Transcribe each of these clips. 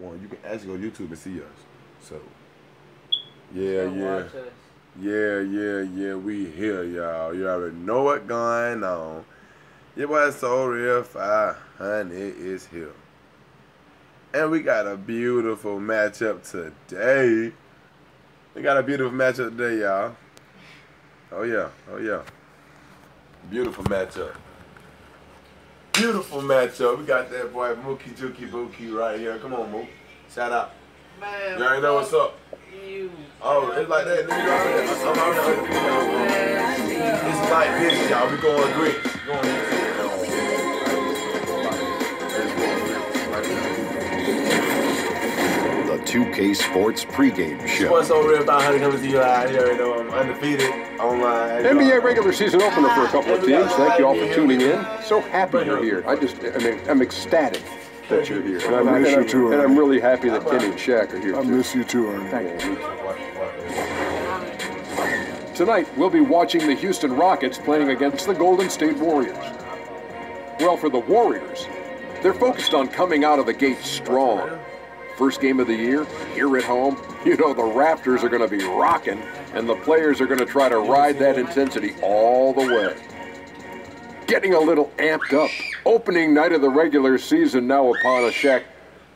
one, you can actually go to YouTube and see us. So, yeah, we here, y'all. You already know what's going on. Your boy So Real 500 is here. And we got a beautiful matchup today. Y'all. Oh yeah. Beautiful matchup. We got that boy Mookie Jookie Bookie right here. Come on, Mook. Shout out. Man, you already know what's up. Oh, it's like that. It's like this, y'all. We going green. The 2K Sports pregame show. Sports So Real 500 coming to you live. You already know I'm undefeated online. NBA regular season opener for a couple of teams. Thank you all for tuning in. So happy you're here. I'm ecstatic that you're here. And I miss you too, and I'm really happy that Kenny and Shaq are here too. I miss you too, Ernie. Thank you. Tonight, we'll be watching the Houston Rockets playing against the Golden State Warriors. Well, for the Warriors, they're focused on coming out of the gate strong. First game of the year, here at home, you know the Raptors are going to be rocking, and the players are going to try to ride that intensity all the way. Getting a little amped up. Opening night of the regular season now upon us, Shaq.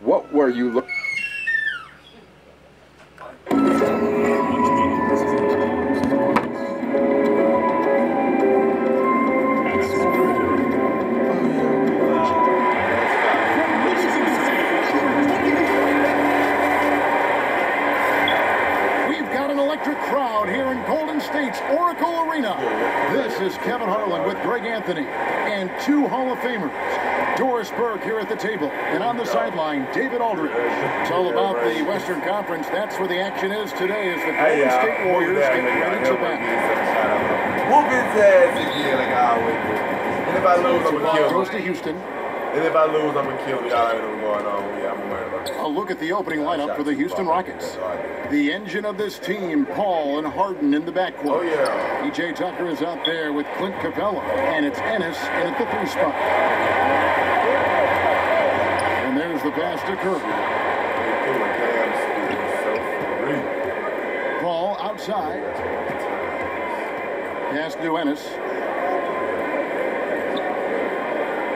What were you looking? Crowd here in Golden State's Oracle Arena. This is Kevin Harlan with Greg Anthony and two Hall of Famers. Doris Burke here at the table, and on the sideline, David Aldridge. It's all about the Western Conference. That's where the action is today as the Golden State Warriors get ready to bat. Whoop his ass again like I always do. And if I lose, I'm going to kill him. Goes to Houston. And if I lose, I'm going to kill him. Y'all already know what's going on. Yeah, I'm worried about it. A look at the opening lineup for the Houston Rockets. The engine of this team, Paul and Harden in the backcourt. Oh, yeah. P.J. Tucker is out there with Clint Capella, and it's Ennis in at the 3 spot. And there's the pass to Curry. Paul outside. Pass to Ennis.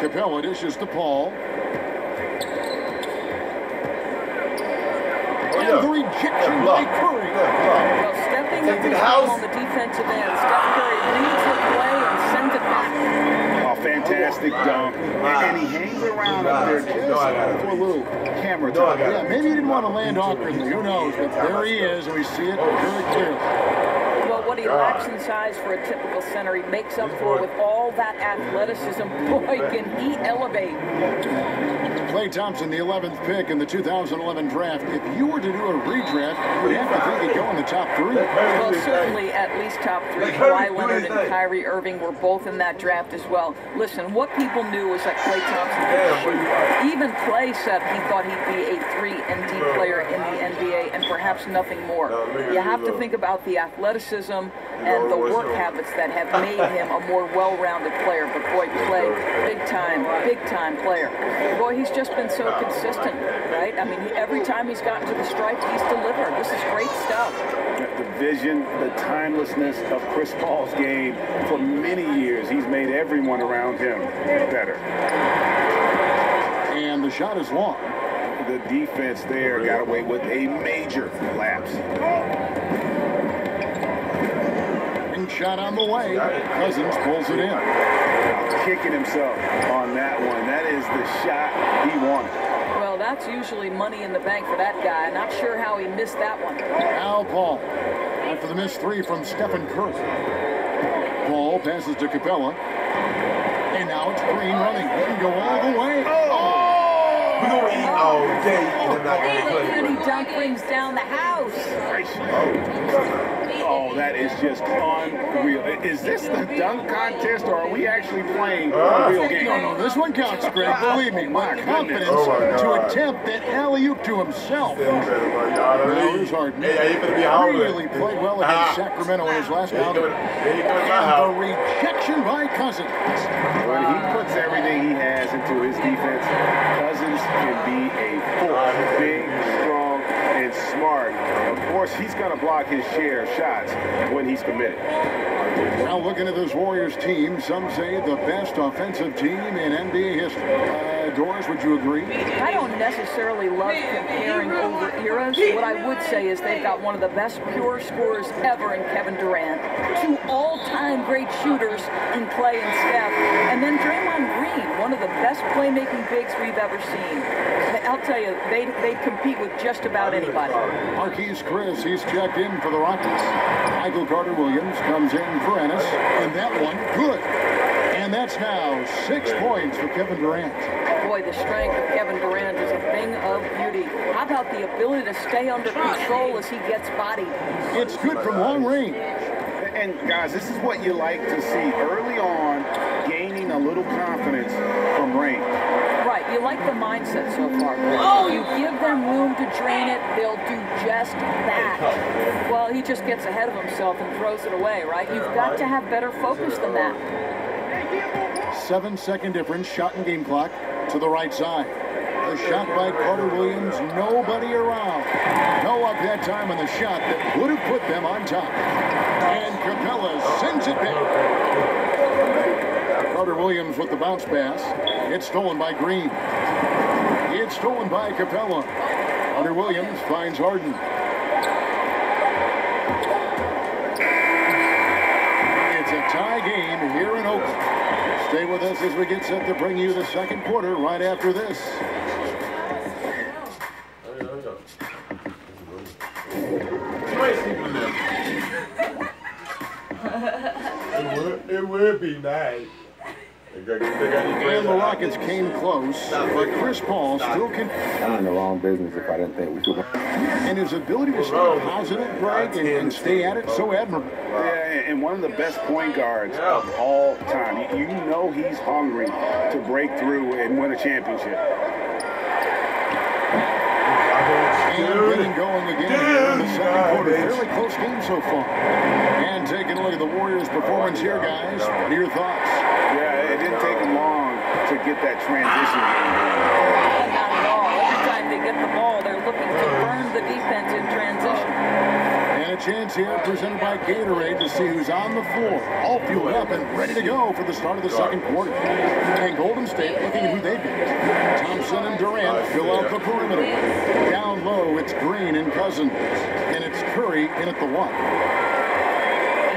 Capella dishes to Paul. And the rejection by Curry. Well, stepping up his game on the defensive end. Steph Curry leads the play and sends it back. Oh, fantastic dunk. And he hangs around up there just for a little camera time. Yeah, maybe he didn't want to land awkwardly. Who knows? But there he is, and we see it very clearly. Well, what he lacks in size for a typical center, he makes up for with all that athleticism. Boy, can he elevate. Klay Thompson, the 11th pick in the 2011 draft. If you were to do a redraft, you would have to think he'd go in the top 3. Well, certainly at least top 3. Kawhi Leonard and Kyrie Irving were both in that draft as well. Listen, what people knew was that Klay Thompson could shoot. Even Klay said he thought he'd be a 3-and-D player in the NBA and perhaps nothing more. You have to think about the athleticism and the work habits that have made him a more well-rounded player. But boy, Klay, big time player. Boy, he's just been so consistent, right? I mean, every time he's gotten to the stripe, he's delivered. This is great stuff. The vision, the timelessness of Chris Paul's game. For many years, he's made everyone around him better. And the shot is long. The defense there got away with a major lapse. Shot on the way. Cousins pulls it in. Kicking himself on that one. That is the shot he wanted. Well, that's usually money in the bank for that guy. Not sure how he missed that one. Now Paul. After the missed 3 from Stephen Curry. Paul passes to Capella. And now it's Green running. He can go all the way. We're going to eat all day, and I'm not going to play. And he dunk brings down the house. Oh, that is just unreal. Is this the dunk contest, or are we actually playing a real game? No, this one counts, Greg. Believe me, my confidence to attempt that alley-oop to himself. Now, here's Harden. Really played well against Sacramento in his last round. And the rejection by Cousins. When he puts everything he has into his defense, Cousins can be a force. Big, course, he's going to block his share of shots when he's committed. Now looking at this Warriors team, some say the best offensive team in NBA history. Doris, would you agree? I don't necessarily love comparing over eras. What I would say is they've got one of the best pure scorers ever in Kevin Durant, two all-time great shooters in Clay and Steph, and then Draymond Green, one of the best playmaking bigs we've ever seen. I'll tell you, they compete with just about anybody. Marquise Chris, he's checked in for the Rockets. Michael Carter-Williams comes in for Ennis, and that one, good. And that's now 6 points for Kevin Durant. Boy, the strength of Kevin Durant is a thing of beauty. How about the ability to stay under control as he gets bodied? It's good from long range. And guys, this is what you like to see early on, gaining a little confidence from range. Right, you like the mindset so far. You give them room to drain it, they'll do just that. Well, he just gets ahead of himself and throws it away, right? You've got to have better focus than that. 7-second difference, shot and game clock to the right side. The shot by Carter-Williams, nobody around. No up that time on the shot that would have put them on top. And Capella sends it back. Carter-Williams with the bounce pass. It's stolen by Green. It's stolen by Capella. Carter-Williams finds Harden. It's a tie game here in Oakland. Stay with us as we get set to bring you the second quarter right after this. It would be nice. And the Rockets came close, but Chris Paul still can. I'm in the wrong business if I didn't think we could. And his ability to stay positive, Greg, and stay at it, so admirable. Yeah, and one of the best point guards of all time. You know he's hungry to break through and win a championship. And getting going again here in the second quarter. Fairly close game so far. And taking a look at the Warriors' performance here, guys. What are your thoughts? Yeah, it didn't take them long to get that transition game. Not at all. Every time they get the ball, they're looking to burn the defense in transition. And a chance here presented by Gatorade to see who's on the floor. All fueled up and ready to go for the start of the second quarter. And Golden State looking at who they've got. Thompson and Durant fill out the perimeter. Down low, it's Green and Cousins. And it's Curry in at the one.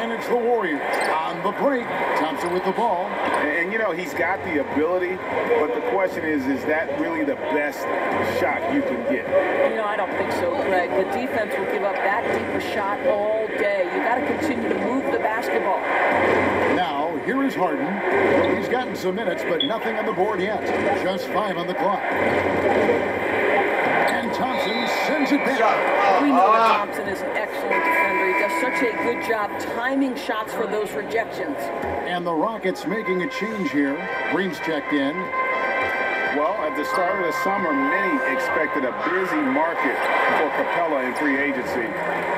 And it's the Warriors on the break. Thompson with the ball. And you know, he's got the ability, but the question is that really the best shot you can get? You know, I don't think so, Greg. The defense will give up that deep a shot all day. You got to continue to move the basketball. Now, here is Harden. He's gotten some minutes, but nothing on the board yet. Just 5 on the clock. And Thompson sends it back. We know that Thompson is an excellent defender. He does such a good job timing shots for those rejections. And the Rockets making a change here. Green's checked in. Well, at the start of the summer, many expected a busy market for Capella in free agency.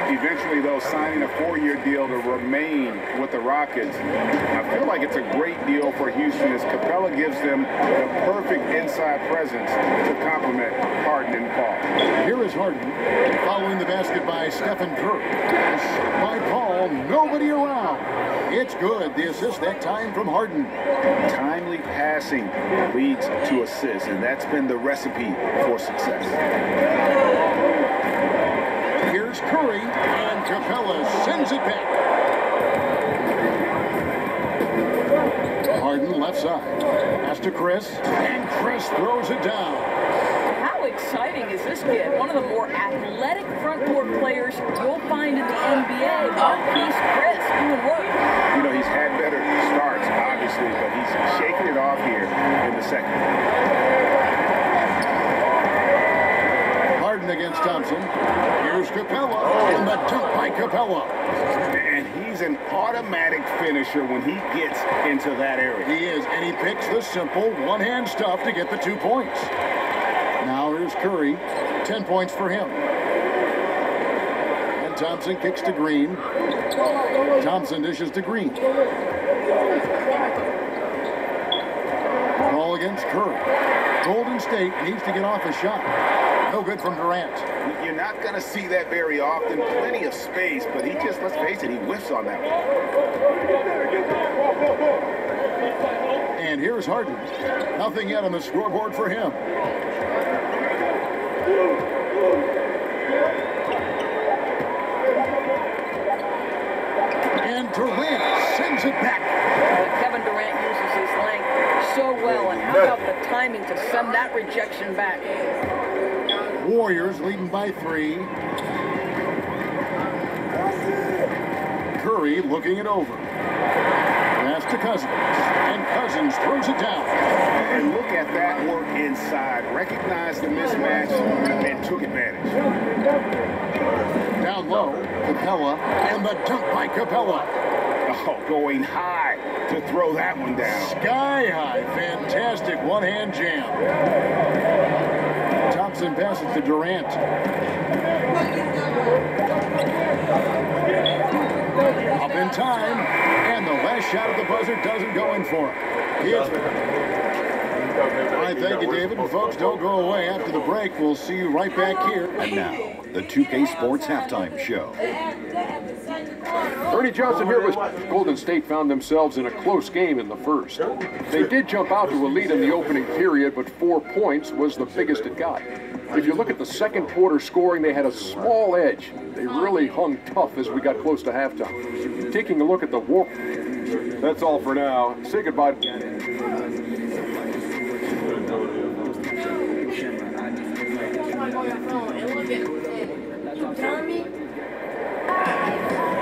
Eventually, though, signing a 4-year deal to remain with the Rockets. I feel like it's a great deal for Houston as Capella gives them the perfect inside presence to complement Harden and Paul. Here is Harden following the basket by Stephen Curry. By Paul, nobody around. It's good. The assist that time from Harden. Timely passing leads to assists, and that's been the recipe for success. Here's Curry, and Capella sends it back. Harden left side. Pass to Chris, and Chris throws it down. How exciting is this kid? One of the more athletic front court players you'll find in the NBA. Marquise Chris doing work. You know, he's had better starts, obviously, but he's shaking it off here in the second. Harden against Thompson. Here's Capella, and the dunk by Capella. And he's an automatic finisher when he gets into that area. He is, and he picks the simple one-hand stuff to get the 2 points. Now here's Curry, 10 points for him. And Thompson kicks to Green. Thompson dishes to Green. Ball against Curry. Golden State needs to get off a shot. No good from Durant. You're not going to see that very often. Plenty of space, but he just, let's face it, he whiffs on that one. And here's Harden. Nothing yet on the scoreboard for him. And Durant sends it back. Kevin Durant uses his length so well, and how about the timing to send that rejection back? Warriors leading by 3. Curry looking it over. Pass to Cousins. And Cousins throws it down. And look at that work inside. Recognized the mismatch and took advantage. Down low, Capella. And the dunk by Capella. Oh, going high to throw that one down. Sky high. Fantastic one-hand jam. Thompson passes to Durant. Up in time, and the last shot at the buzzer doesn't go in for him. All right, thank you, David. And folks, don't go away. After the break, we'll see you right back here. And now, the 2K Sports Halftime Show. Ernie Johnson here with Golden State found themselves in a close game in the first. They did jump out to a lead in the opening period, but 4 points was the biggest it got. If you look at the second quarter scoring, they had a small edge. They really hung tough as we got close to halftime. Taking a look at the war. That's all for now. Say goodbye.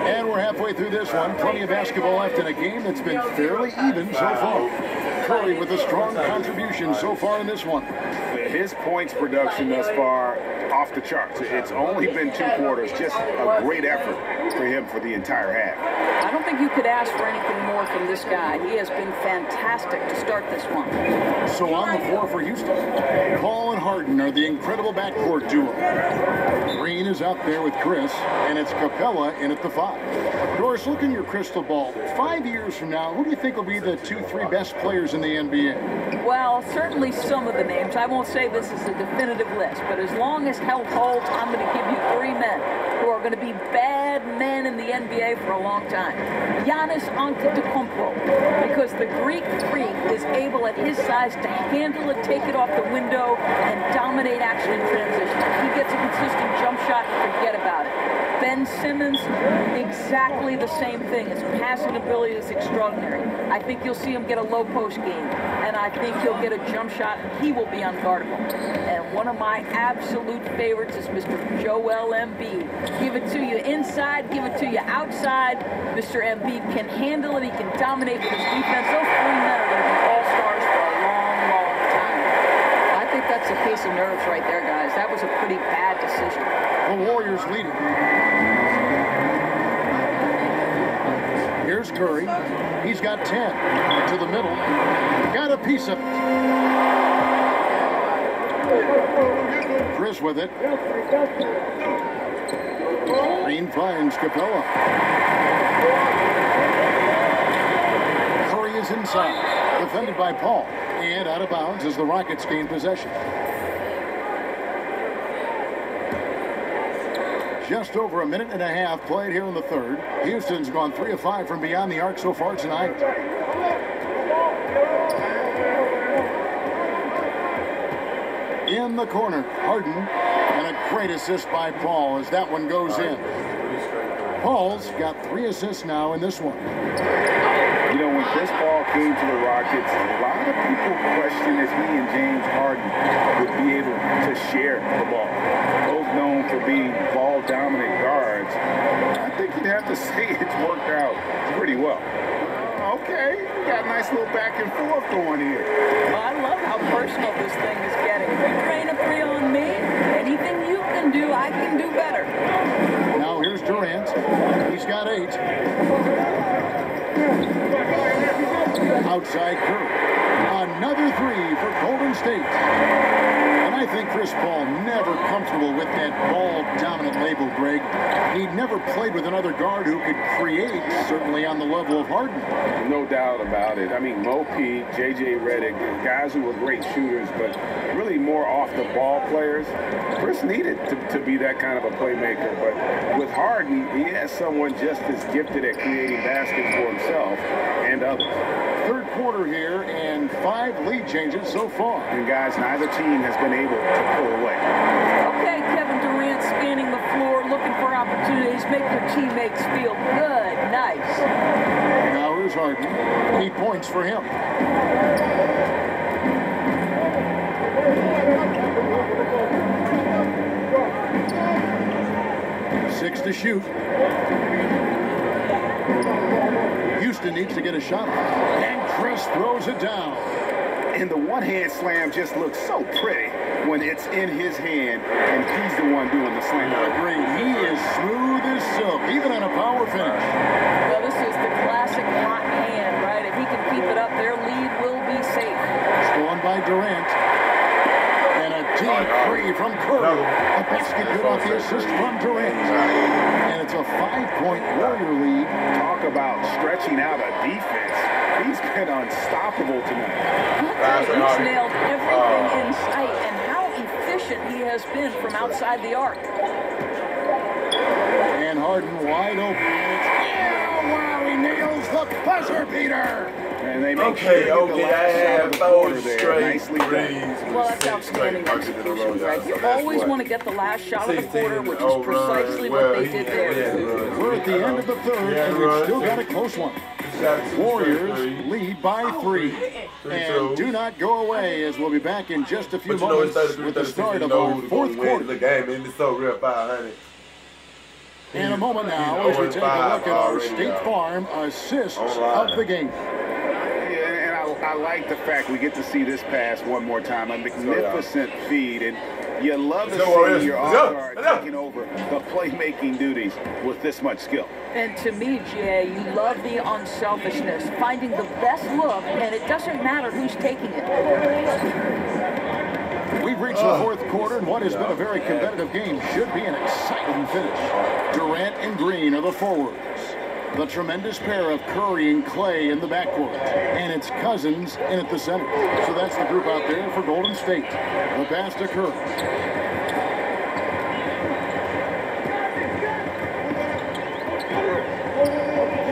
And we're halfway through this one. Plenty of basketball left in a game that's been fairly even so far. Curry with a strong contribution so far in this one. His points production thus far off the charts. It's only been 2 quarters. Just a great effort for him for the entire half. I don't think you could ask for anything more from this guy. He has been fantastic to start this one. So on the floor for Houston, Paul and Harden are the incredible backcourt duo. Green is out there with Chris, and it's Capella in at the 5. Doris, look in your crystal ball. 5 years from now, who do you think will be the 2-3 best players in the NBA? Well, certainly some of the names. I won't say this is a definitive list, but as long as health holds, I'm going to give you 3 men who are going to be bad men in the NBA for a long time. Giannis Antetokounmpo, because the Greek freak is able at his size to handle it, take it off the window, and dominate action in transition. If he gets a consistent jump shot, forget about it. Ben Simmons, exactly the same thing. His passing ability is extraordinary. I think you'll see him get a low post game, and I think he'll get a jump shot, and he will be unguardable. And one of my absolute favorites is Mr. Joel Embiid. Give it to you inside, give it to you outside. Mr. Embiid can handle it. He can dominate with his defense. Those 3 men are going to be all-stars for a long, long time. I think that's a case of nerves right there, guys. That was a pretty bad decision. The Warriors lead it. Here's Curry. He's got 10. To the middle. Got a piece of it. Chris with it. Green finds Capella. Curry is inside. Defended by Paul. And out of bounds as the Rockets gain possession. Just over a minute and a half played here in the third. Houston's gone 3 of 5 from beyond the arc so far tonight. In the corner, Harden, and a great assist by Paul as that one goes in. Paul's got 3 assists now in this one. You know, when Chris Paul came to the Rockets, a lot of people questioned if he and James Harden would be able to share the ball. Both known for being ball-dominant guards. I think you'd have to say it's worked out pretty well. Okay, we got a nice little back and forth going here. Well, I love how personal this thing is getting. If you train a 3 on me, anything you can do, I can do better. Now here's Durant. He's got 8. Outside Curry. Another 3 for Golden State. And I think Chris Paul never comfortable with that ball-dominant label, Greg. He never played with another guard who could create, certainly on the level of Harden. No doubt about it. I mean, Mo P, J.J. Redick, guys who were great shooters, but really more off-the-ball players. Chris needed to be that kind of a playmaker, but with Harden, he has someone just as gifted at creating baskets for himself and others. Third quarter here, and 5 lead changes so far. And guys, neither team has been able to pull away. Okay, Kevin Durant scanning the floor, looking for opportunities, make your teammates feel good. Nice. Now here's Harden. 8 points for him. Six to shoot. Houston needs to get a shot, and Chris throws it down. And the one-hand slam just looks so pretty when it's in his hand, and he's the one doing the slam. I agree. He is smooth as silk, even on a power finish. Well, this is the classic hot hand, right? If he can keep it up, their lead will be safe. Stolen by Durant. And a deep three from Curry. A basket good off the assist from Durant. And it's a 5-point Warrior lead. Talk about stretching out a defense. He's been unstoppable tonight. He's nailed everything in sight, and how efficient he has been from outside the arc. And Harden wide open. Yeah, wow, he nails the buzzer beater. And they make sure I have those straight nicely done. Well, that's outstanding execution, Greg. You always want to get the last shot of the quarter, which is precisely what they did there. We're at the end of the third, and we've still got a close one. Warriors lead by 3. And do not go away, as we'll be back in just a few moments with the start of our fourth quarter. The game ended so real 500. In a moment now, as we take a look at our State Farm assists of the game. I like the fact we get to see this pass one more time. A magnificent feed, and you love to see your all-star taking over the playmaking duties with this much skill. And to me, Jay, you love the unselfishness, finding the best look, and it doesn't matter who's taking it. We've reached the fourth quarter, and what has been a very competitive game should be an exciting finish. Durant and Green are the forwards. The tremendous pair of Curry and Clay in the backcourt. And it's Cousins in at the center. So that's the group out there for Golden State. The pass to Curry.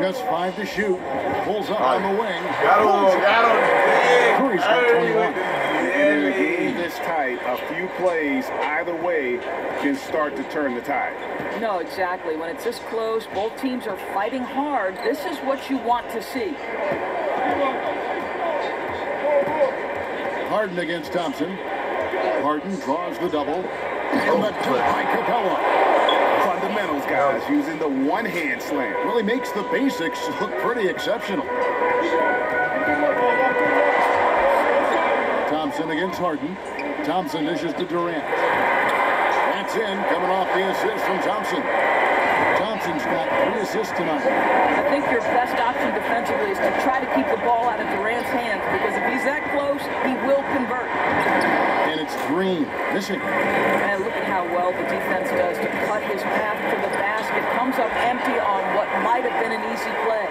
Just 5 to shoot. Pulls up on the wing. Got him. Curry's got 21. And in a game this tight, a few plays either way can start to turn the tide. No, exactly. When it's this close, both teams are fighting hard. This is what you want to see. Harden against Thompson. Harden draws the double. And the dunk by Capella. Fundamentals, guys, using the one-hand slam. Well, he makes the basics look pretty exceptional. Thompson against Harden. Thompson dishes to Durant. That's in, coming off the assist from Thompson. Thompson's got 3 assists tonight. I think your best option defensively is to try to keep the ball out of Durant's hands, because if he's that close, he will convert. And it's Green missing. And look at how well the defense does to cut his path to the basket. Comes up empty on what might have been an easy play.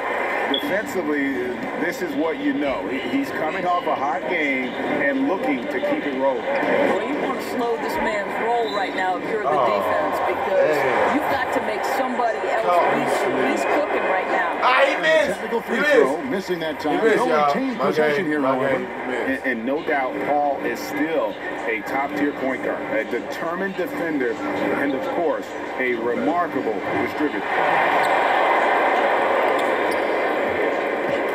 Defensively, this is what you know. He's coming off a hot game and looking to keep it rolling. Well, you want to slow this man's roll right now if you're the defense, because you've got to make somebody else beat. He's cooking right now. He missed. Technical free throw, missing that time. No retained possession here, however. And no doubt, Paul is still a top-tier point guard, a determined defender, and of course, a remarkable distributor.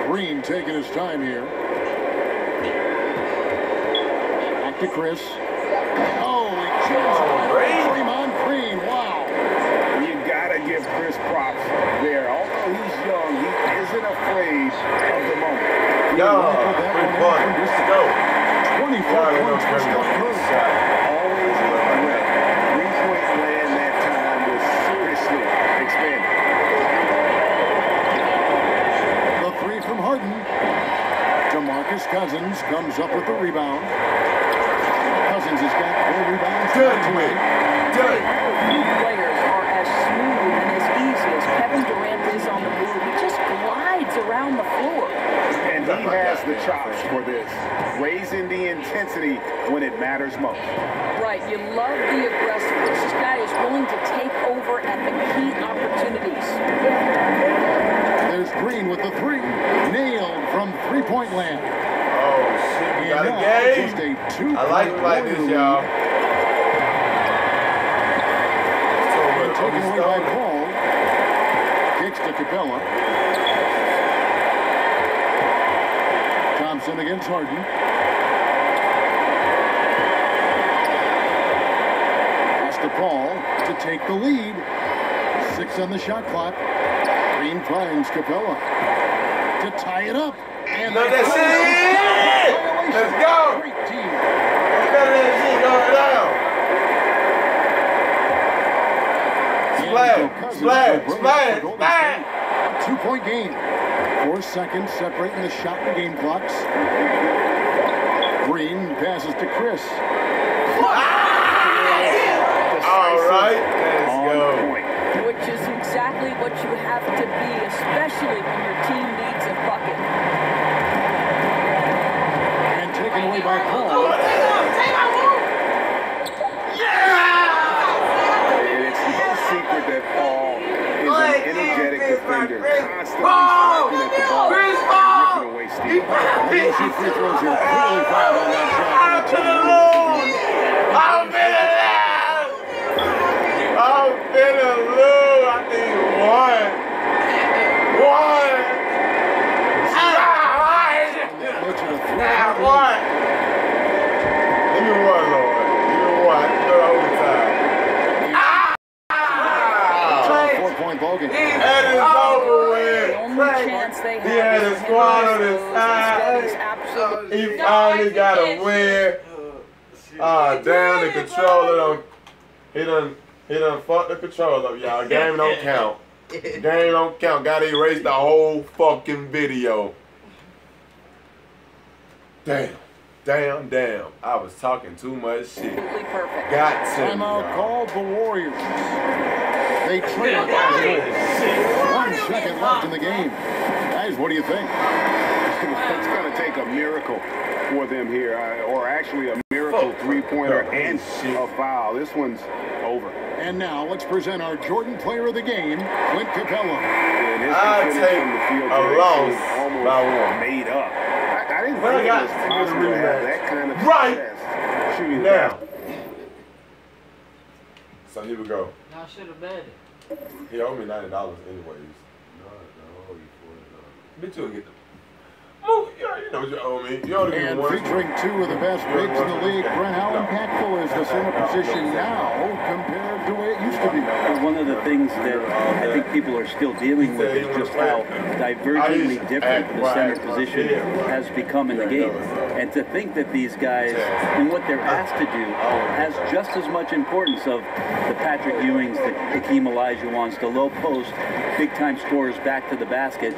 Green taking his time here. Back to Chris. Oh, he jams Green on Green. Wow. You gotta give Chris props there. Although he's young, he isn't afraid of the moment. Pretty fun. Let's go. 24 points for Steph Curry. Always in the red. 3-point land that time was seriously expanded. From Harden. DeMarcus Cousins comes up with the rebound. Cousins has got rebounds. Done with. Done. Few players are as smooth and as easy as Kevin Durant is on the move. He just glides around the floor. And he has the chops for this, raising the intensity when it matters most. Right, you love the aggressiveness. This guy is willing to take over at the key opportunities. There's Green with the three. Nailed from three-point land. Oh, shit. We got And a now, game. just a 2-point I like it like this, y'all. And taken away by Paul. Kicks to Capella. Thompson against Harden. Pass to Paul to take the lead. 6 on the shot clock. Green finds Capella to tie it up. And No, that's it! Let's go! Great team. Better than that shit going down. Splash, splash, splash, splash. A 2-point game. 4 seconds separating the shot and game clocks. Green passes to Chris. All right, let's go. Which is exactly what you have to be, especially when your team needs a bucket. And taken away by Paul. And it's no secret that Paul is an energetic defender, constantly striking at the ball and ripping away steam. Those shoot free throws here. Clearly fouled on that shot. I'm finna lose. I need one. One. Give me one, Lord. Give me one. Go to overtime. It's a 4-point ball game. That is over with. The only chance they have He had is his to squad on hit his those. side. This guy is absolutely He finally got a win. Damn, the controller don't. He done fucked the controller up, y'all. Game don't count. Game don't count. Gotta erase the whole fucking video. Damn. I was talking too much shit. absolutely perfect. Got to. Timeout called the Warriors. They trail by 1 second left in the game. Guys, what do you think? It's going to take a miracle for them here, or actually a miracle three-pointer and a foul. This one's over. And now let's present our Jordan Player of the Game, Clint Capella. And his I finish take from the field a today loss seemed almost by one. made up. I didn't Well, think I it was got possible to have that kind of right success shooting now. that. So here we go. I should have bet it. He owed me $90 anyways. No, Bitch, you'll get the. Move, you know what you owe me. You ought to give And me one. featuring 2 of the best bigs in the league, Brent, how impactful is the center position now compared to the way it used to be? One of the things that I think people are still dealing with is just how divergently different the center position has become in the game. And to think that these guys, and what they're asked to do, has just as much importance of the Patrick Ewings, the Hakeem Olajuwons, the low post, big-time scorers back to the basket.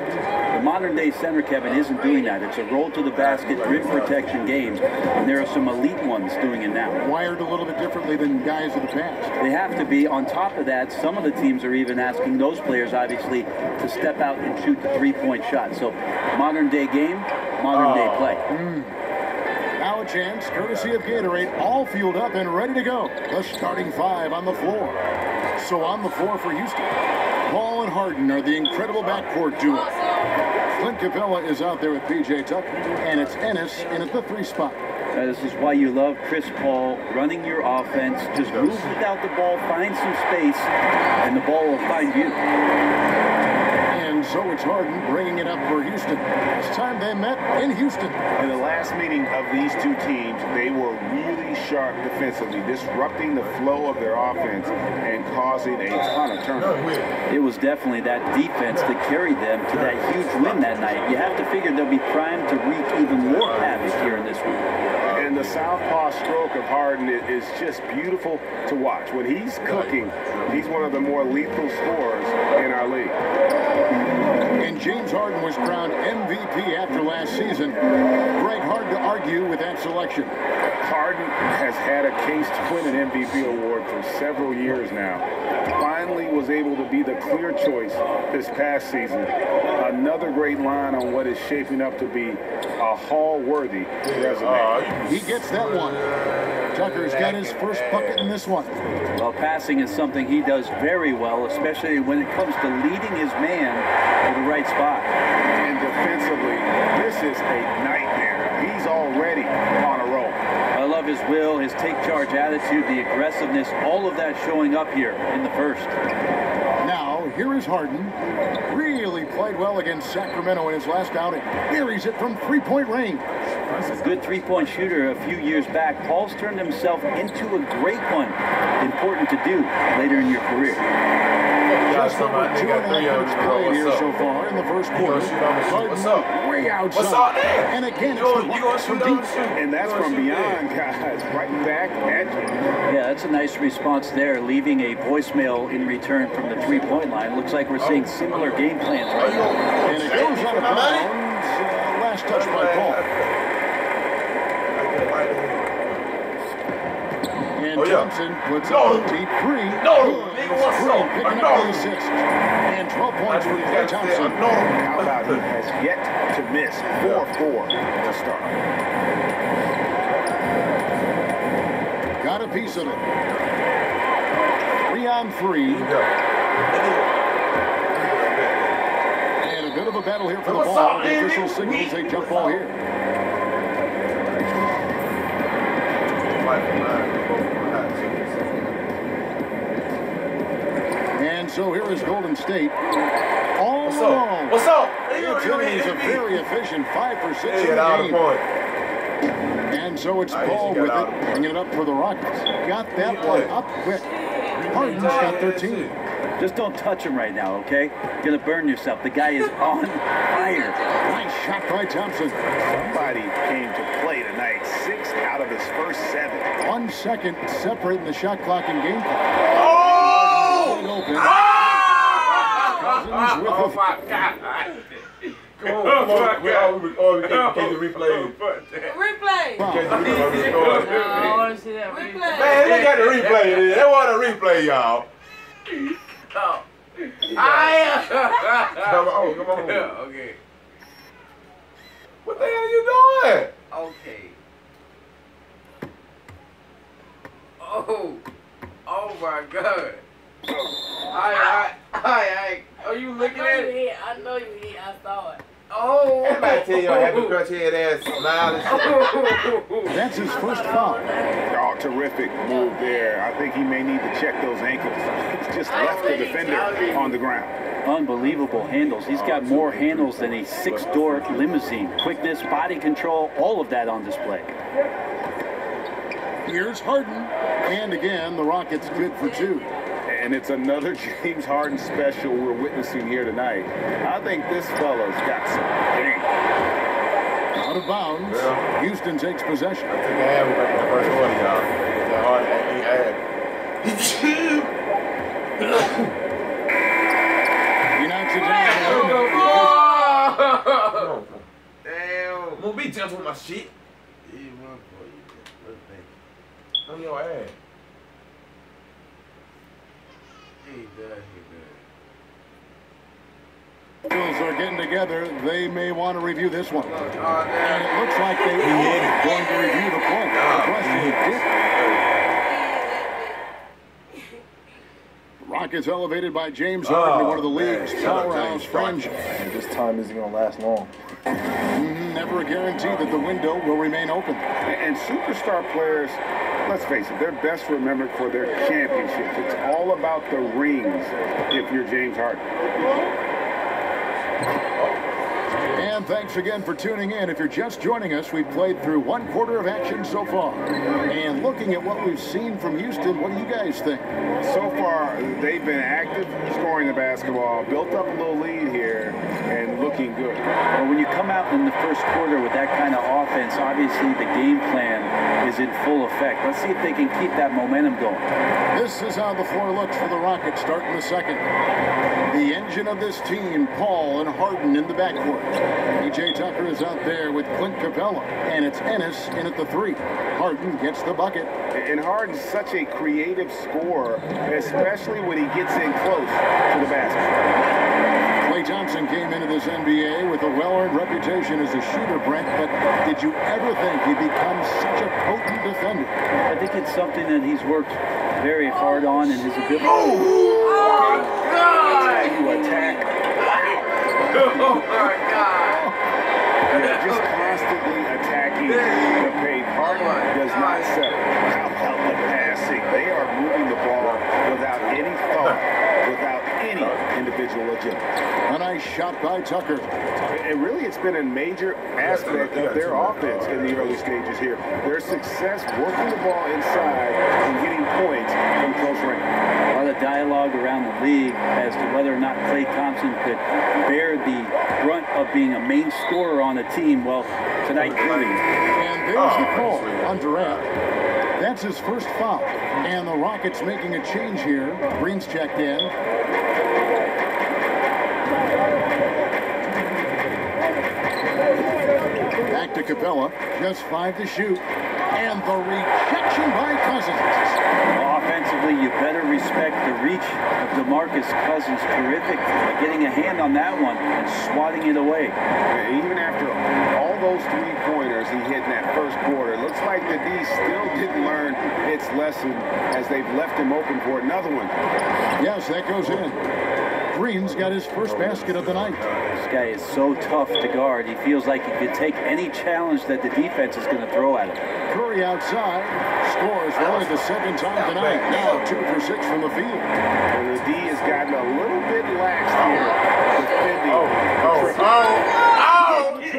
The modern-day center, Kevin, isn't doing that. It's a roll to the basket, rim protection game, and there are some elite ones doing it now. Wired a little bit differently than guys of the past. They have to be. On top of that, some of the teams are even asking those players, obviously, to step out and shoot the three-point shot. So, modern-day game, modern-day play. Now a chance, courtesy of Gatorade, all fueled up and ready to go. The starting 5 on the floor. So on the floor for Houston, Paul and Harden are the incredible backcourt duo. Clint Capella is out there with P.J. Tucker, and it's Ennis in at the 3 spot. This is why you love Chris Paul running your offense. Just move without the ball, find some space, and the ball will find you. And so it's Harden bringing it up for Houston. Last time they met in Houston. In the last meeting of these two teams, they were really sharp defensively, disrupting the flow of their offense and causing a ton of turnovers. It was definitely that defense that carried them to that huge win that night. You have to figure they'll be primed to wreak even more havoc here in this one. And And the southpaw stroke of Harden is just beautiful to watch. When he's cooking, he's one of the more lethal scorers in our league. And James Harden was crowned MVP after last season. Greg, hard to argue with that selection. Harden has had a case to win an MVP award for several years now. Finally was able to be the clear choice this past season. Another great line on what is shaping up to be a Hall-worthy resume. He gets that one. Tucker's got his first bucket in this one. Well, passing is something he does very well, especially when it comes to leading his man to the right spot. And defensively, this is a nightmare. He's already on a roll. I love his will, his take-charge attitude, the aggressiveness, all of that showing up here in the first. Now, here is Harden. Really played well against Sacramento in his last outing. Buries it from three-point range. He's a good three-point shooter a few years back. Paul's turned himself into a great one. Important to do later in your career. Just over 2.5 minutes played here so far in the first quarter. Harden way outside. What's up, man? And again, it's from deep. And that's from beyond, guys. Right back at you. Yeah, that's a nice response there, leaving a voicemail in return from the three-point line. Looks like we're seeing similar game plans right now. And it goes out of bounds. Last touch by Paul. And Thompson puts up a deep three. Green picking up the assist. And 12 points for Klay Thompson. How about he has yet to miss 4-4 to start. Got a piece of it. 3-on-3. And a bit of a battle here for the ball. The official signals a jump ball here. And so here is Golden State. All alone. What's up? It's a very efficient 5 for 6 in the game. And so it's Paul with it, bringing it up for the Rockets. Got that one up quick. Harden's got 13. Just don't touch him right now, okay? You're gonna burn yourself. The guy is on fire. Nice shot by Thompson. Somebody came to play tonight. 6 out of his first 7. 1 second separating the shot clock and game clock. Oh! Open. Oh my God! Come on, we can the replay. Replay! I want to see that replay. Man, they got the replay. They want a replay, y'all. Oh. Come on. Okay. What the hell are you doing? Okay. Oh my God. Are you looking at it? I know you hit. I saw it. Oh. Everybody tell you I have a crunch head ass smile and shit. That's his first foul. Oh, terrific move there. I think he may need to check those ankles. He's just left the defender on the ground. Unbelievable handles. He's got more handles than a 6-door limousine. Quickness, body control, all of that on display. Here's Harden. And again, the Rockets good for 2. And it's another James Harden special we're witnessing here tonight. I think this fella's got some game. Out of bounds. Yeah. Houston takes possession. I think I have it back in the first quarter, y'all. He knocks it down. Damn. I'm gonna be gentle with my shit. On your ass. Bills are getting together. They may want to review this one. And it looks like they are going to review the point. The question is, Rockets elevated by James Harden to one of the league's powerhouse franchises. This time isn't going to last long. Never a guarantee that the window will remain open. And superstar players, let's face it, they're best remembered for their championships. It's all about the rings if you're James Harden. And thanks again for tuning in. If you're just joining us, we've played through 1/4 of action so far. And looking at what we've seen from Houston, what do you guys think? So far, they've been active, scoring the basketball, built up a little lead here, and looking good. Well, when you come out in the first quarter with that kind of offense, obviously the game plan is in full effect. Let's see if they can keep that momentum going. This is how the floor looks for the Rockets starting the second. The engine of this team, Paul and Harden in the backcourt. P.J. Tucker is out there with Clint Capella, and it's Ennis in at the 3. Harden gets the bucket. And Harden's such a creative scorer, especially when he gets in close to the basket. Klay Thompson came into this NBA with a well-earned reputation as a shooter, Brent, but did you ever think he'd become such a potent defender? I think it's something that he's worked very hard on in his ability. Oh, God! To attack. Oh, my God! Just constantly attacking the paint. Harden does not settle. How about the passing? They are moving the ball without any thought, without any individual agenda. A nice shot by Tucker. And really, it's been a major aspect of their offense in the early stages here. Their success working the ball inside and getting points from close range. A lot of dialogue around the league as to whether or not Klay Thompson could bear the brunt of being a main scorer on a team. Well, tonight proving it. And there's the call on Durant. That's his first foul. And the Rockets making a change here. Green's checked in. Back to Capella. Just 5 to shoot. And the rejection by Cousins. Offensively, you better respect the reach of DeMarcus Cousins. Terrific getting a hand on that one and swatting it away. Even after all those three-pointers he hit in that first quarter, looks like the D still didn't learn its lesson as they've left him open for another one. Yes, that goes in. Green's got his first basket of the night. This guy is so tough to guard. He feels like he could take any challenge that the defense is going to throw at him. Curry outside. Scores for only the second time tonight. Now 2 for 6 from the field. And the D has gotten a little bit lax here. Defending.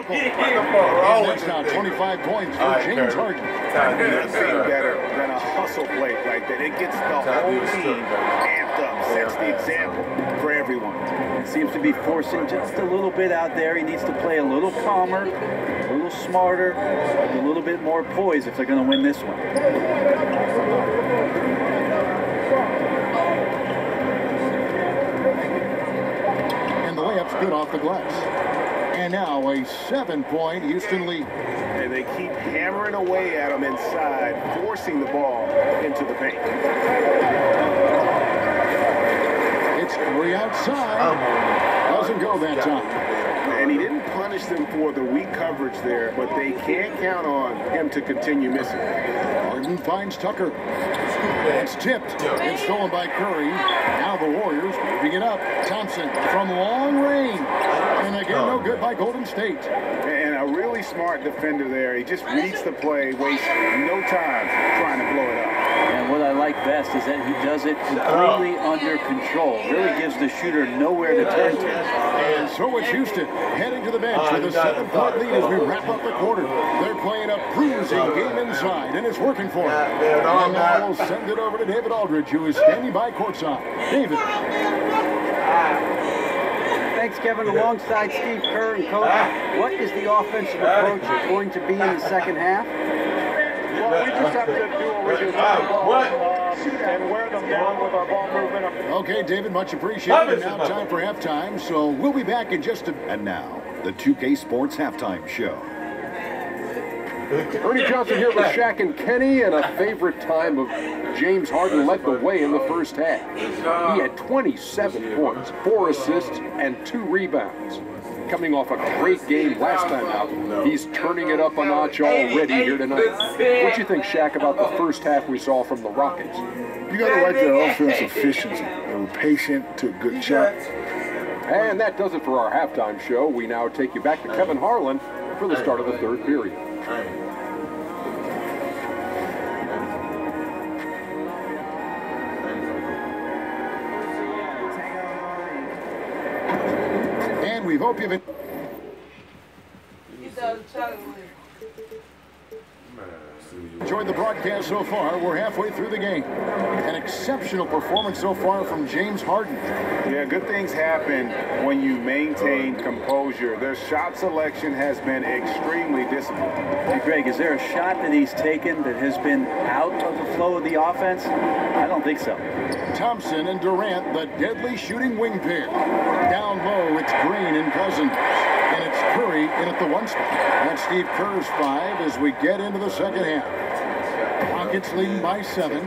And that's now 25 points for James Harden. Nothing better than a hustle play like that. It gets the whole team amped up. Sets the example for everyone. He seems to be forcing just a little bit out there. He needs to play a little calmer, a little smarter, a little bit more poised if they're going to win this one. And the layup's good off the glass. And now a 7-point Houston lead. And they keep hammering away at them inside, forcing the ball into the paint. It's Curry outside. Doesn't go that time. And he didn't punish them for the weak coverage there, but they can't count on him to continue missing. Harden finds Tucker. It's tipped. It's stolen by Curry. Now the Warriors moving it up. Thompson from long range. And again, no good by Golden State. And a really smart defender there. He just reads the play, wastes no time trying to blow it up. And what I like best is that he does it completely under control. Really gives the shooter nowhere to turn to. And so it's Houston heading to the bench with a 7-point lead as we wrap up the quarter. They're playing a bruising game inside, and it's working for them. And now we'll send it over to David Aldridge, who is standing by courtside. David. Thanks, Kevin. Alongside Steve Kerr and coach, what is the offensive approach going to be in the second half? Well, we just have to do what we do and wear them down with our ball movement. Okay, David, much appreciated. And now time for halftime, so we'll be back in just a... And now, the 2K Sports Halftime Show. Ernie Johnson here with Shaq and Kenny, and a favorite time of James Harden led the way in the first half. He had 27 points, 4 assists, and 2 rebounds. Coming off a great game last time out, he's turning it up a notch already here tonight. What do you think, Shaq, about the first half we saw from the Rockets? You got to like their offense efficiency. They were patient, took good shots. And that does it for our halftime show. We now take you back to Kevin Harlan for the start of the third period. And we hope you've... Enjoyed the broadcast so far. We're halfway through the game. An exceptional performance so far from James Harden. Yeah, good things happen when you maintain composure. Their shot selection has been extremely disciplined. Hey, Greg, is there a shot that he's taken that has been out of the flow of the offense? I don't think so. Thompson and Durant, the deadly shooting wing pair. Down low, it's Green and Cousins. And it's Curry in at the one spot. That's Steve Kerr's 5 as we get into the second half. Rockets leading by 7.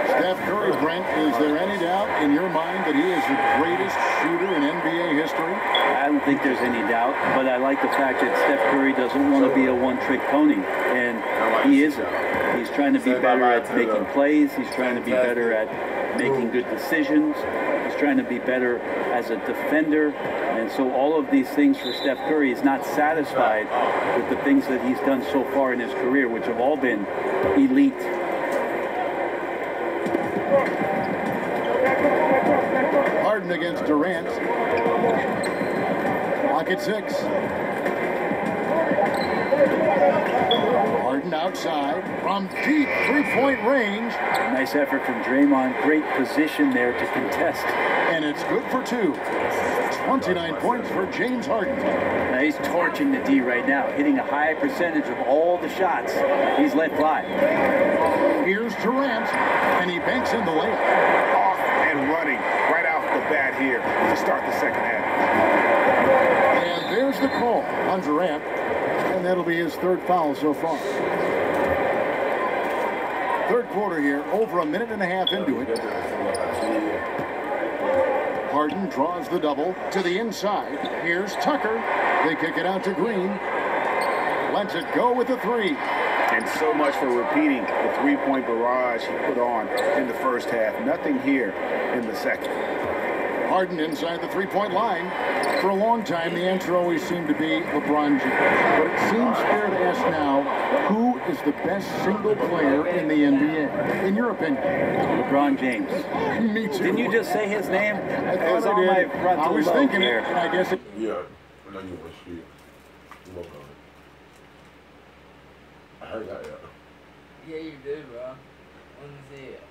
Steph Curry, Brent, is there any doubt in your mind that he is the greatest shooter in NBA history? I don't think there's any doubt, but I like the fact that Steph Curry doesn't want to be a one-trick pony, and he isn't. He's trying to be better at making plays. He's trying to be better at making good decisions. He's trying to be better as a defender. And so all of these things for Steph Curry is not satisfied with the things that he's done so far in his career, which have all been elite. Harden against Durant. Clock at 6. Harden outside from deep three-point range. Nice effort from Draymond. Great position there to contest. And it's good for 2. 29 points for James Harden. Now he's torching the D right now, hitting a high percentage of all the shots he's let fly. Here's Durant, and he banks in the layup. Off and running right off the bat here to start the second half. And there's the call on Durant, and that'll be his 3rd foul so far. 3rd quarter here, over a minute and a half into it. Harden draws the double to the inside. Here's Tucker. They kick it out to Green. Lets it go with a 3. And so much for repeating the three-point barrage he put on in the first half. Nothing here in the second. Harden inside the three-point line. For a long time, the answer always seemed to be LeBron James. But it seems fair to ask now, who is the best single player in the NBA, in your opinion? LeBron James. Me too. Didn't you just say his name? I was on my frontal lobe. I was thinking here. It, and I guess it... Yeah, I know you want to shoot. You won't go. I heard that, yeah. Yeah, you do, bro. When is it?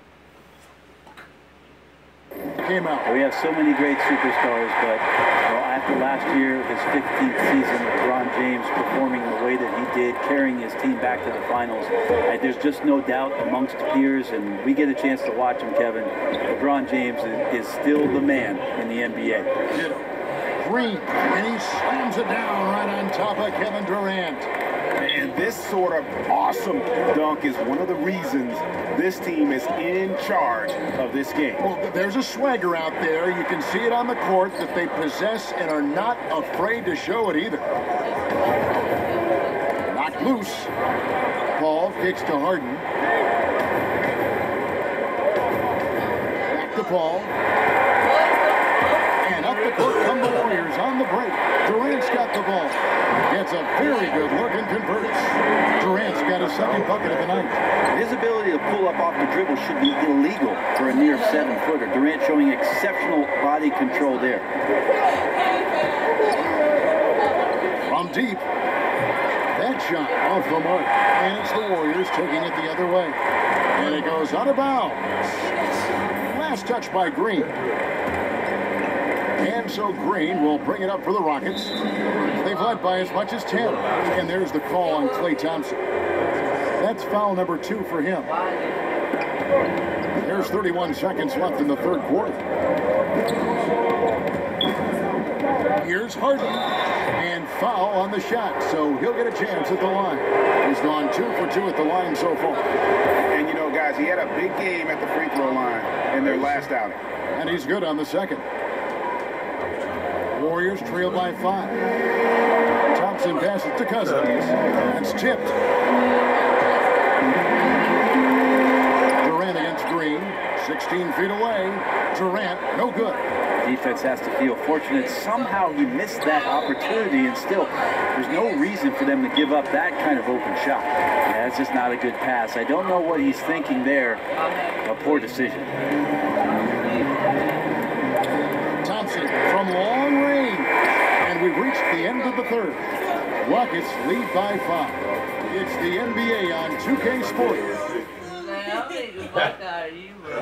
Came out. We have so many great superstars, but after last year, his 15th season, LeBron James performing the way that he did, carrying his team back to the finals, there's just no doubt amongst peers, and we get a chance to watch him, Kevin. LeBron James is still the man in the NBA. Green, and he slams it down right on top of Kevin Durant. And this sort of awesome dunk is one of the reasons this team is in charge of this game. Well, there's a swagger out there. You can see it on the court that they possess and are not afraid to show it either. Knocked loose. Paul kicks to Harden. Back to Paul. And up the court come the Warriors on the break. Durant's got the ball. Gets a very good look and converts. Durant's got a second bucket of the night. His ability to pull up off the dribble should be illegal for a near 7-footer. Durant showing exceptional body control there. From deep. That shot off the mark. And it's the Warriors taking it the other way. And it goes out of bounds. Last touch by Green. And so Green will bring it up for the Rockets. They've led by as much as 10. And there's the call on Klay Thompson. That's foul number 2 for him. There's 31 seconds left in the 3rd quarter. Here's Harden. And foul on the shot. So he'll get a chance at the line. He's gone 2 for 2 at the line so far. And you know, guys, he had a big game at the free throw line in their last outing. And he's good on the second. Warriors trail by 5. Thompson passes to Cousins. That's tipped. Durant against Green. 16 feet away. Durant, no good. Defense has to feel fortunate. Somehow he missed that opportunity, and still, there's no reason for them to give up that kind of open shot. Yeah, that's just not a good pass. I don't know what he's thinking there. A poor decision. Thompson from long range. And we've reached the end of the 3rd. Rockets lead by 5. It's the NBA on 2K Sports.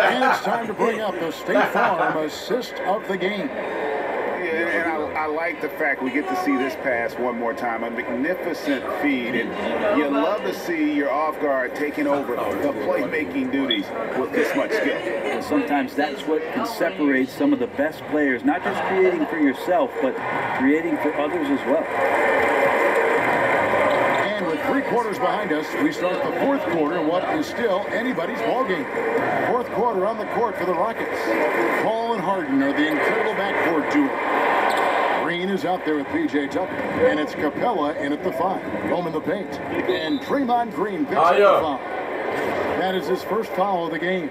And it's time to bring up the State Farm assist of the game. Yeah, and I like the fact we get to see this pass one more time. A magnificent feed. And you love to see your off guard taking over the playmaking duties with this much skill. And sometimes that's what can separate some of the best players, not just creating for yourself, but creating for others as well. And with 3 quarters behind us, we start the 4th quarter, what is still anybody's ballgame. 4th quarter on the court for the Rockets. Paul and Harden are the incredible backcourt duo. Green is out there with P.J. Tucker, and it's Capella in at the 5. Home in the paint. And Draymond Green picks up the foul. That is his first foul of the game.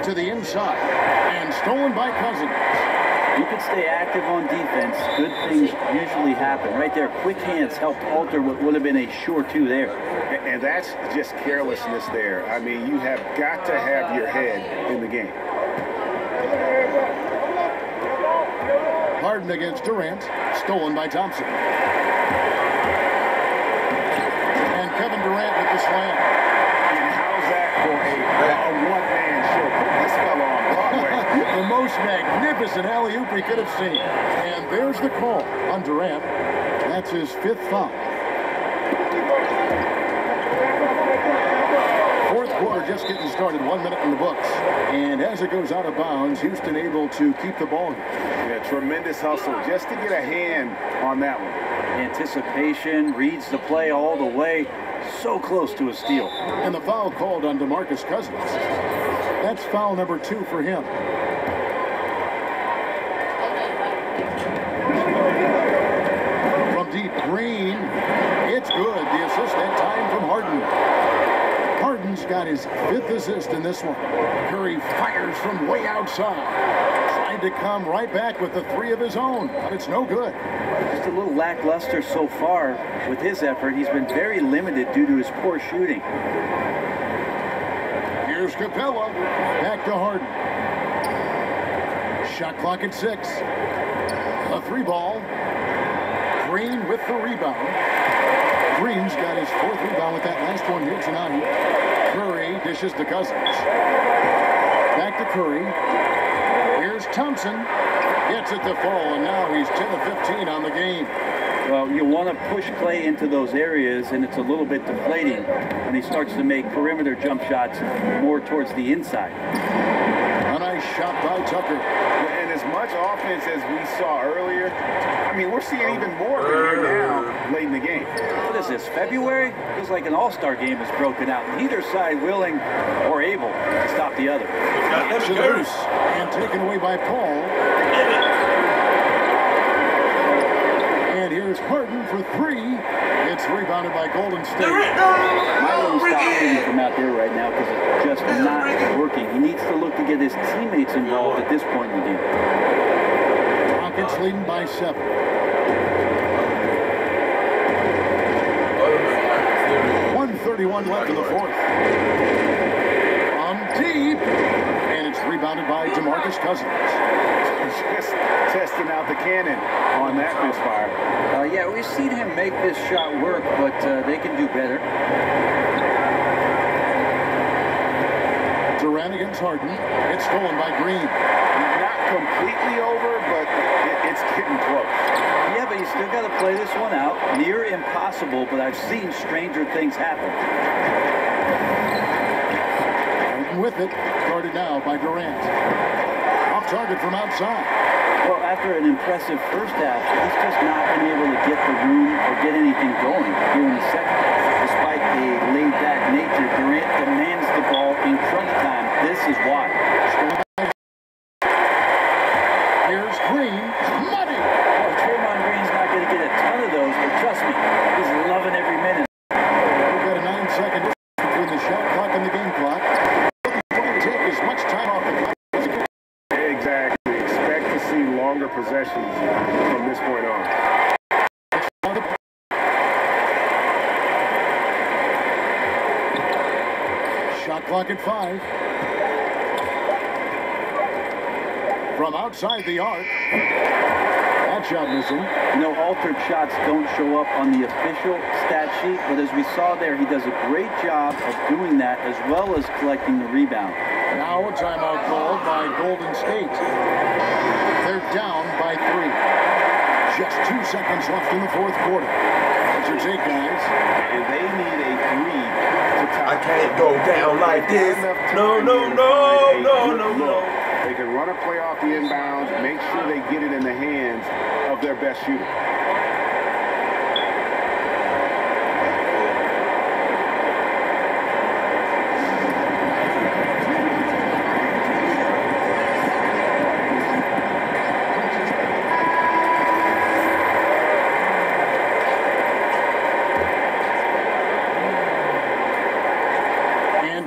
To the inside, and stolen by Cousins. You can stay active on defense. Good things usually happen. Right there, quick hands helped alter what would have been a sure 2 there. And that's just carelessness there. I mean, you have got to have your head in the game. Harden against Durant, stolen by Thompson. And Kevin Durant with the slam. And how's that for a one-man show? Put this fella on Broadway. The most magnificent alley-oop we could have seen. And there's the call on Durant. That's his 5th foul. 4th quarter just getting started, 1 minute in the books. And as it goes out of bounds, Houston able to keep the ball. Yeah, tremendous hustle just to get a hand on that one. Anticipation, reads the play all the way. So close to a steal. And the foul called on DeMarcus Cousins. That's foul number 2 for him. From deep, Green. It's good. The assist that time from Harden. Harden's got his 5th assist in this one. Curry fires from way outside. Tried to come right back with the 3 of his own, but it's no good. Just a little lackluster so far with his effort. He's been very limited due to his poor shooting. Here's Capella. Back to Harden. Shot clock at 6. A 3 ball. Green with the rebound. Green's got his 4th rebound with that last one here tonight. Curry dishes to Cousins. Back to Curry. Here's Thompson. Gets it to fall, and now he's 10 of 15 on the game. Well, you want to push Clay into those areas, and it's a little bit deflating when he starts to make perimeter jump shots more towards the inside. A nice shot by Tucker. And as much offense as we saw earlier, I mean, we're seeing even more of it here now late in the game. What is this, February? Feels like an all-star game is broken out. Neither side willing or able to stop the other. It's loose and taken away by Paul. And here's Harden for 3. It's rebounded by Golden State. I wouldn't stop shooting from out there right now because it's just not working. He needs to look to get his teammates involved at this point in the game. Rockets leading by 7. 1:31 left in the 4th. From deep. And it's rebounded by DeMarcus Cousins. Just testing out the cannon on that misfire. Yeah, we've seen him make this shot work, but they can do better. Durant against Harden. It's stolen by Green. Not completely over, but it's getting close. Yeah, but you still got to play this one out. Near impossible, but I've seen stranger things happen. Harden with it. Guarded now by Durant. Off target from outside. Well, after an impressive first half, he's just not been able to get the room or get anything going here in the second. Despite the laid-back nature, Durant demands the ball in crunch time. This is why. Here's Green. Money! Well, Draymond Green's not going to get a ton of those, but trust me, he's loving every minute. We've got a 9-second difference between the shot clock and the game clock. Doesn't take as much time off the clock as it could. Exactly. Expect to see longer possessions from this point on. Shot clock at 5. from outside the arc. That shot missing. You know, altered shots don't show up on the official stat sheet, but as we saw there, he does a great job of doing that as well as collecting the rebound. Now a timeout called by Golden State. They're down by 3. Just 2 seconds left in the fourth quarter. That's your take, guys. And they need a 3 to tie. I can't go down like this. No, no, no, no, no, no. They can run a play off the inbounds, make sure they get it in the hands of their best shooter.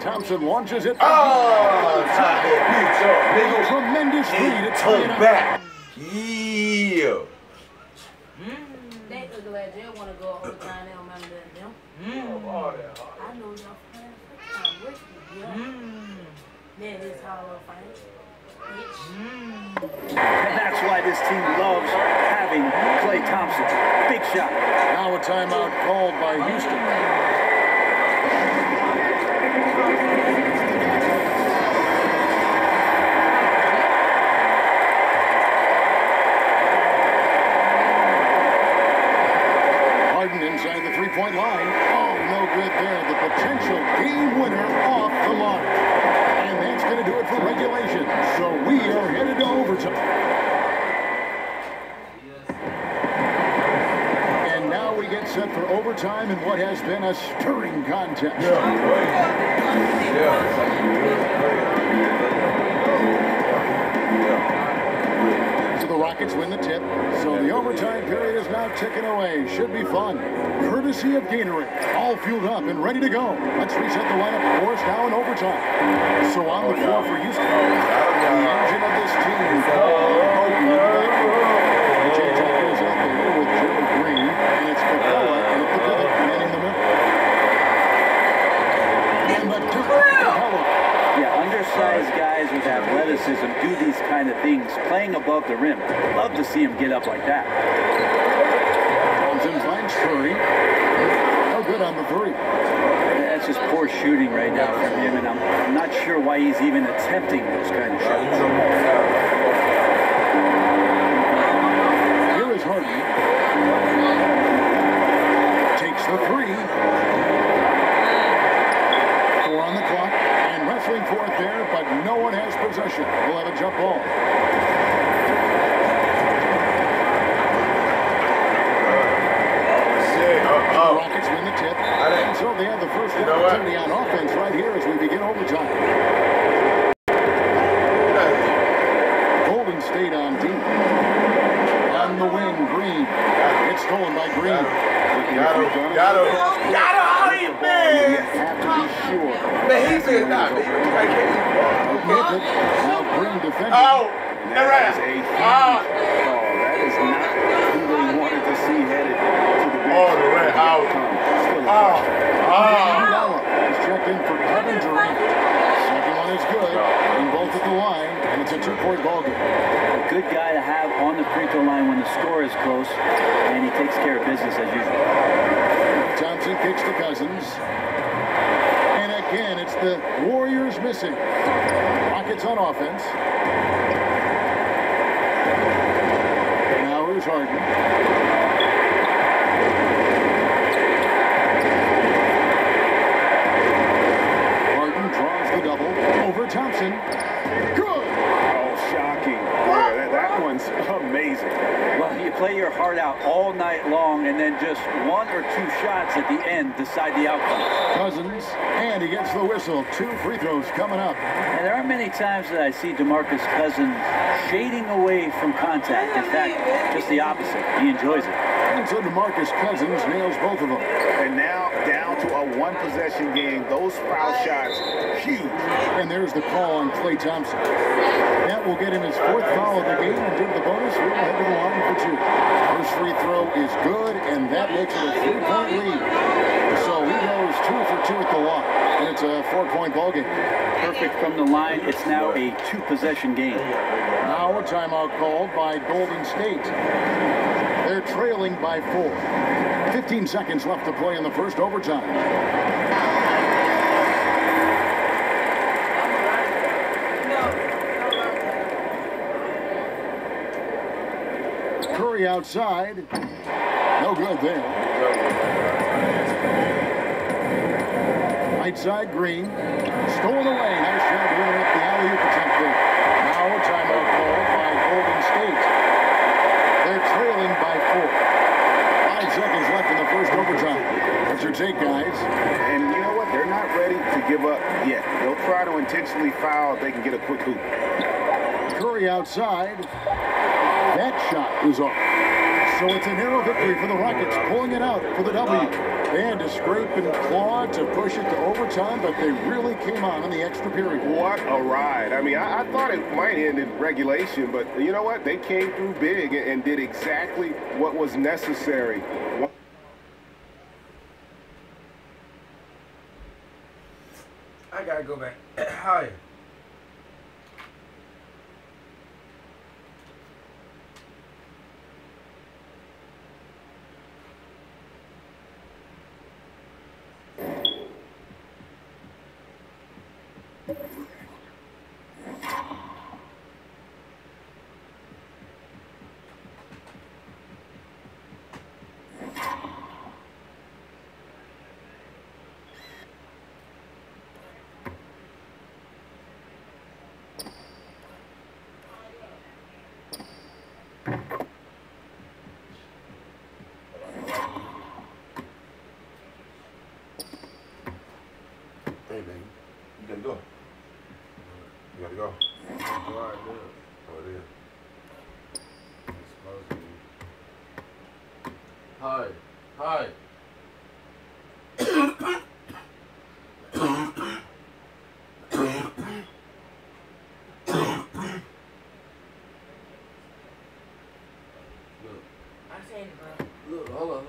Thompson launches it. Oh, top that bitch up, nigga. Tremendous lead. It's turn back. Yeah. They ugly ass. They want to go overtime. They don't remember them. I know y'all playing football with you. That is Hall of Fame. And that's why this team loves having Klay Thompson. Big shot. Now a timeout called by Houston. Inside the three-point line. Oh, no good there. The potential game winner off the mark. And that's going to do it for regulation. So we are headed to overtime. And now we get set for overtime in what has been a stirring contest. So the Rockets win the tip. So the overtime period is now ticking away. Should be fun. Courtesy of Gatorade. All fueled up and ready to go. Let's reset the lineup for us now in overtime. So on the floor for Houston. The engine of this team. J. Tucker is out there with Gerald Green. And it's Capella at the pivot man in the middle. And the Capella. Yeah, undersized guys with athleticism do these kind of things, playing above the rim. Love to see him get up like that. Thompson finds Curry. No good on the 3. That's just poor shooting right now from him, and I'm not sure why he's even attempting those kind of shots. Here is Harden. Takes the 3. 4 on the clock. And wrestling for it there, but no one has possession. We'll have a jump ball. The Rockets win the tip. And so they have the first opportunity on offense right here as we begin overtime. Golden State on D. On the wing, Green. It's stolen by Green. Got him. How you been? Have to be sure. Man, he's in that. Now Green defending. Oh, that is a huge call. That is not who they wanted to see headed to the bench. Oh, the red out. He's checked in for Coventry. Second one is good. And both at the line. And it's a 2-point ball game. A good guy to have on the free throw line when the score is close, and he takes care of business as usual. Thompson kicks to Cousins. And again, it's the Warriors missing. Rockets on offense. Now here's Harden. Over Thompson. Good. Oh, shocking. Yeah, that one's amazing. Well, you play your heart out all night long, and then just 1 or 2 shots at the end decide the outcome. Cousins, and he gets the whistle. 2 free throws coming up. And there aren't many times that I see DeMarcus Cousins shading away from contact. In fact, just the opposite. He enjoys it. And so DeMarcus Cousins nails both of them. And now down to a 1-possession game. Those foul shots, huge. And there's the call on Klay Thompson. That will get him his 4th foul of the game, and due to the bonus, we'll head to the line for 2. First free throw is good, and that makes it a 3-point lead. So he goes 2 for 2 at the line, and it's a 4-point ball game. Perfect from the line. It's now a 2-possession game. Now a timeout called by Golden State. They're trailing by 4. 15 seconds left to play in the first overtime. Curry outside. No good there. Right side, Green. Stolen away. Nice job winning up the alley-oop attempt there. Now a timeout called by Golden State. They're trailing by 4. 5 seconds left in the first overtime. What's your take, guys? And you know what? They're not ready to give up yet. They'll try to intentionally foul if they can get a quick hoop. Curry outside. That shot is off. So it's a narrow victory for the Rockets, pulling it out for the W. They had to scrape and claw to push it to overtime, but they really came on in the extra period. What a ride. I mean, I thought it might end in regulation, but you know what? They came through big and did exactly what was necessary. I gotta go back higher. Hey, baby, you gotta go. You gotta go. All right, man. Oh, it is. It's supposed to be. Hi. Hi. Look. I seen it, bro. Look, hold on.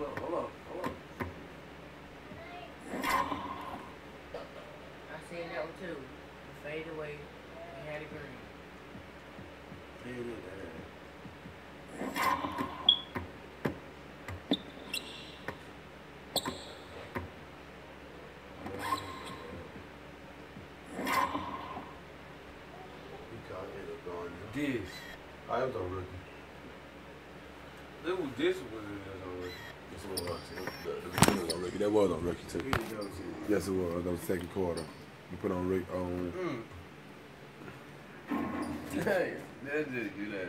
I seen that one too. Fade away. We had it green. This. I was on rookie. This was on rookie. This was on rookie. That was on rookie too. Yes, it was. That was second quarter. You put on rookie on. Hey, that just do that.